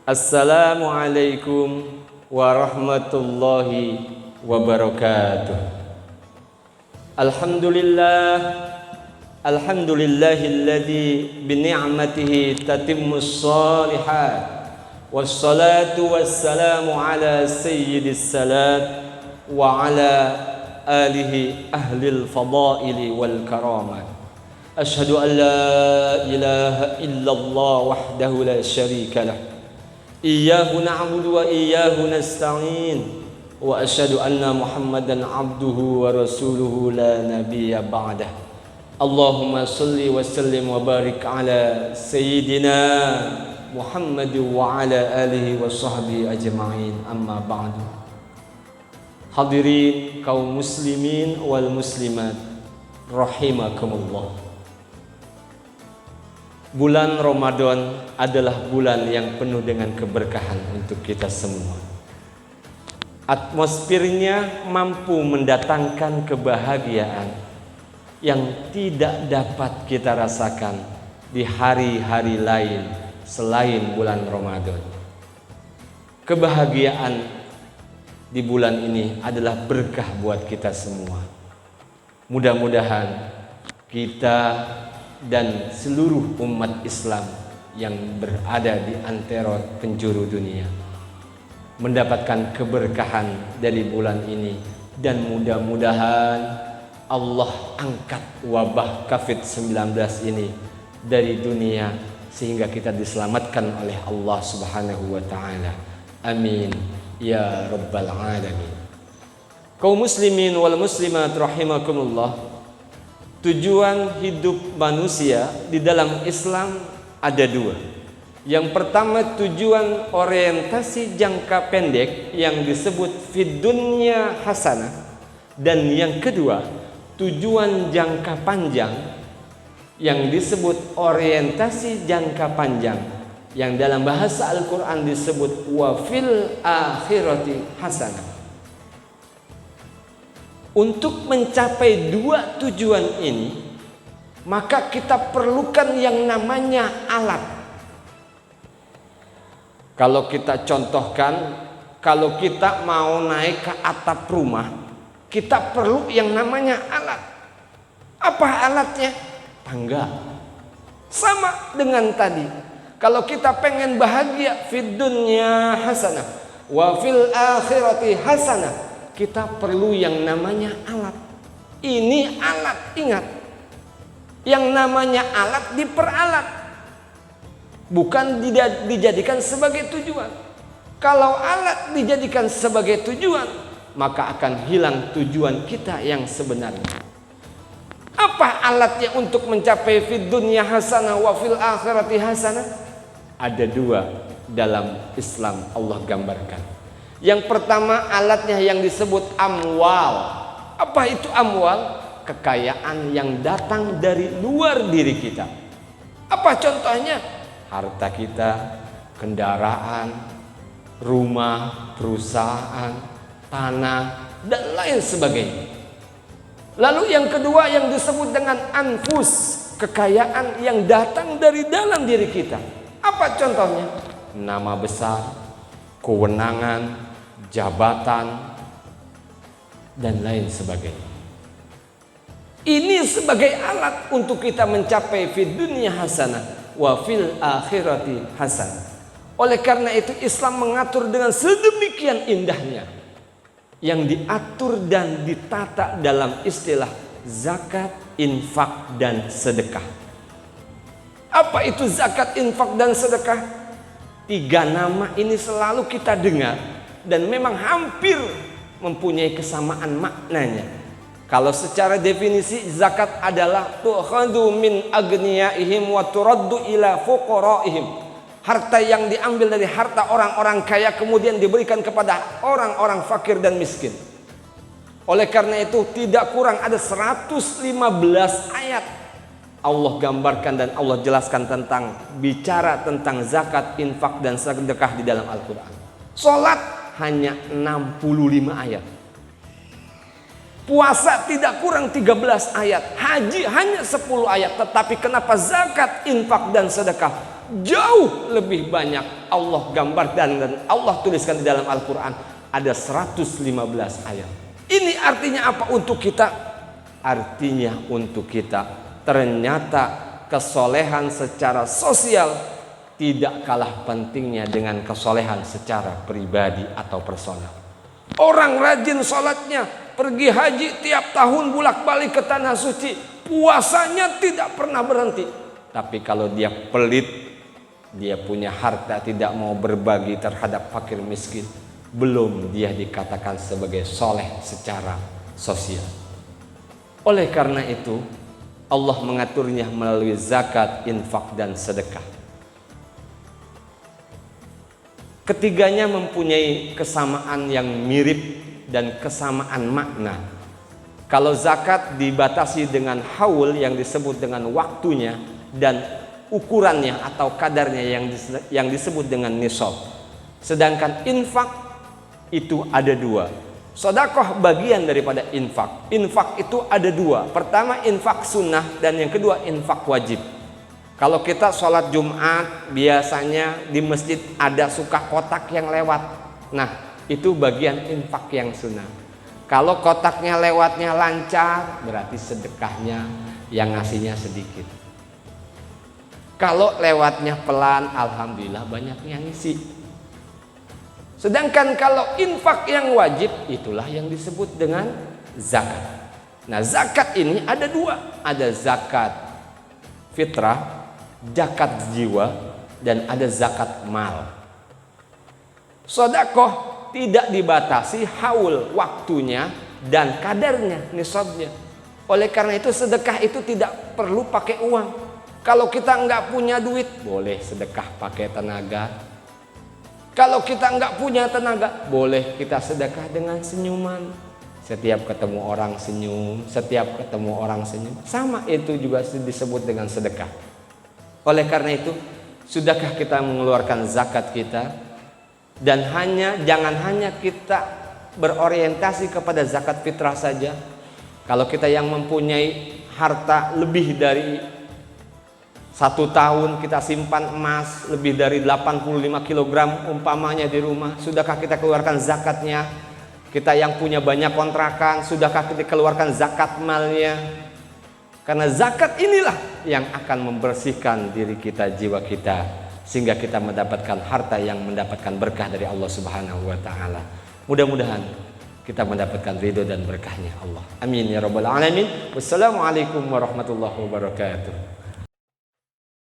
Assalamualaikum warahmatullahi wabarakatuh. Alhamdulillahilladzi bini'matihi tatimmus shalihat. Wassalatu wassalamu ala sayyidis salat wa ala alihi ahlil fadaili wal karamat. Ashhadu an la ilaha illallah wahdahu la syarika lah. Iyyahu na'budu wa iyyahu nasta'in. Wa asyhadu anna Muhammadan abduhu wa rasuluhu la nabiyya ba'dah. Allahumma salli wa sallim wa barik ala sayyidina Muhammad wa ala alihi wa sahbihi ajma'in. Amma ba'du. Hadirin kaum muslimin wal muslimat rahimakumullah. Bulan Ramadan adalah bulan yang penuh dengan keberkahan untuk kita semua. Atmosfernya mampu mendatangkan kebahagiaan yang tidak dapat kita rasakan di hari-hari lain selain bulan Ramadan. Kebahagiaan di bulan ini adalah berkah buat kita semua. Mudah-mudahan kita dan seluruh umat Islam yang berada di antero penjuru dunia mendapatkan keberkahan dari bulan ini, dan mudah-mudahan Allah angkat wabah COVID-19 ini dari dunia sehingga kita diselamatkan oleh Allah Subhanahu wa taala. Amin ya rabbal alamin. Kaum muslimin wal muslimat rahimakumullah. Tujuan hidup manusia di dalam Islam ada dua. Yang pertama, tujuan orientasi jangka pendek yang disebut fid dunya hasanah, dan yang kedua, tujuan jangka panjang yang disebut orientasi jangka panjang, yang dalam bahasa Al-Quran disebut wa fil akhirati hasanah. Untuk mencapai dua tujuan ini, maka kita perlukan yang namanya alat. Kalau kita contohkan, kalau kita mau naik ke atap rumah, kita perlu yang namanya alat. Apa alatnya? Tangga. Sama dengan tadi. Kalau kita pengen bahagia, fid dunya hasanah wa fil akhirati hasanah, kita perlu yang namanya alat. Ini alat, ingat. Yang namanya alat diperalat, bukan dijadikan sebagai tujuan. Kalau alat dijadikan sebagai tujuan, maka akan hilang tujuan kita yang sebenarnya. Apa alatnya untuk mencapai fid dunya hasanah wa fil akhirati hasanah? Ada dua dalam Islam Allah gambarkan. Yang pertama, alatnya yang disebut amwal. Apa itu amwal? Kekayaan yang datang dari luar diri kita. Apa contohnya? Harta kita, kendaraan, rumah, perusahaan, tanah, dan lain sebagainya. Lalu yang kedua yang disebut dengan anfus, kekayaan yang datang dari dalam diri kita. Apa contohnya? Nama besar, kewenangan, jabatan, dan lain sebagainya. Ini sebagai alat untuk kita mencapai fid dunya hasanah wa fil akhirati hasanah. Oleh karena itu Islam mengatur dengan sedemikian indahnya, yang diatur dan ditata dalam istilah zakat, infak, dan sedekah. Apa itu zakat, infak, dan sedekah? Tiga nama ini selalu kita dengar dan memang hampir mempunyai kesamaan maknanya. Kalau secara definisi, zakat adalah tu'khadhu min agniyaihim wa turaddu ila fuqaraihim. Harta yang diambil dari harta orang-orang kaya kemudian diberikan kepada orang-orang fakir dan miskin. Oleh karena itu tidak kurang ada 115 ayat Allah gambarkan dan Allah jelaskan tentang, bicara tentang zakat, infak, dan sedekah di dalam Al-Quran. Salat hanya 65 ayat. Puasa tidak kurang 13 ayat. Haji hanya 10 ayat. Tetapi kenapa zakat, infak, dan sedekah jauh lebih banyak Allah gambarkan dan Allah tuliskan di dalam Al-Quran. Ada 115 ayat. Ini artinya apa untuk kita? Artinya untuk kita ternyata kesolehan secara sosial tidak kalah pentingnya dengan kesolehan secara pribadi atau personal. Orang rajin sholatnya, pergi haji tiap tahun bolak-balik ke tanah suci, puasanya tidak pernah berhenti. Tapi kalau dia pelit, dia punya harta tidak mau berbagi terhadap fakir miskin, belum dia dikatakan sebagai soleh secara sosial. Oleh karena itu Allah mengaturnya melalui zakat, infak, dan sedekah. Ketiganya mempunyai kesamaan yang mirip dan kesamaan makna. Kalau zakat dibatasi dengan haul yang disebut dengan waktunya dan ukurannya atau kadarnya yang disebut dengan nisab. Sedangkan infak itu ada dua. Sedekah bagian daripada infak. Infak itu ada dua. Pertama infak sunnah dan yang kedua infak wajib. Kalau kita sholat Jumat biasanya di masjid ada suka kotak yang lewat. Nah itu bagian infak yang sunnah. Kalau kotaknya lewatnya lancar berarti sedekahnya yang ngasihnya sedikit. Kalau lewatnya pelan alhamdulillah banyak yang ngisi. Sedangkan kalau infak yang wajib itulah yang disebut dengan zakat. Nah zakat ini ada dua. Ada zakat fitrah, zakat jiwa, dan ada zakat mal. Sedekah tidak dibatasi haul waktunya dan kadarnya, nisabnya. Oleh karena itu sedekah itu tidak perlu pakai uang. Kalau kita nggak punya duit, boleh sedekah pakai tenaga. Kalau kita nggak punya tenaga, boleh kita sedekah dengan senyuman. Setiap ketemu orang senyum, setiap ketemu orang senyum. Sama itu juga disebut dengan sedekah. Oleh karena itu, sudahkah kita mengeluarkan zakat kita? Dan jangan hanya kita berorientasi kepada zakat fitrah saja. Kalau kita yang mempunyai harta lebih dari 1 tahun kita simpan emas lebih dari 85 kg umpamanya di rumah, sudahkah kita keluarkan zakatnya? Kita yang punya banyak kontrakan, sudahkah kita keluarkan zakat malnya? Karena zakat inilah yang akan membersihkan diri kita, jiwa kita, sehingga kita mendapatkan harta yang mendapatkan berkah dari Allah Subhanahu wa taala. Mudah-mudahan kita mendapatkan ridho dan berkahnya Allah. Amin ya rabbal alamin. Wassalamualaikum warahmatullahi wabarakatuh.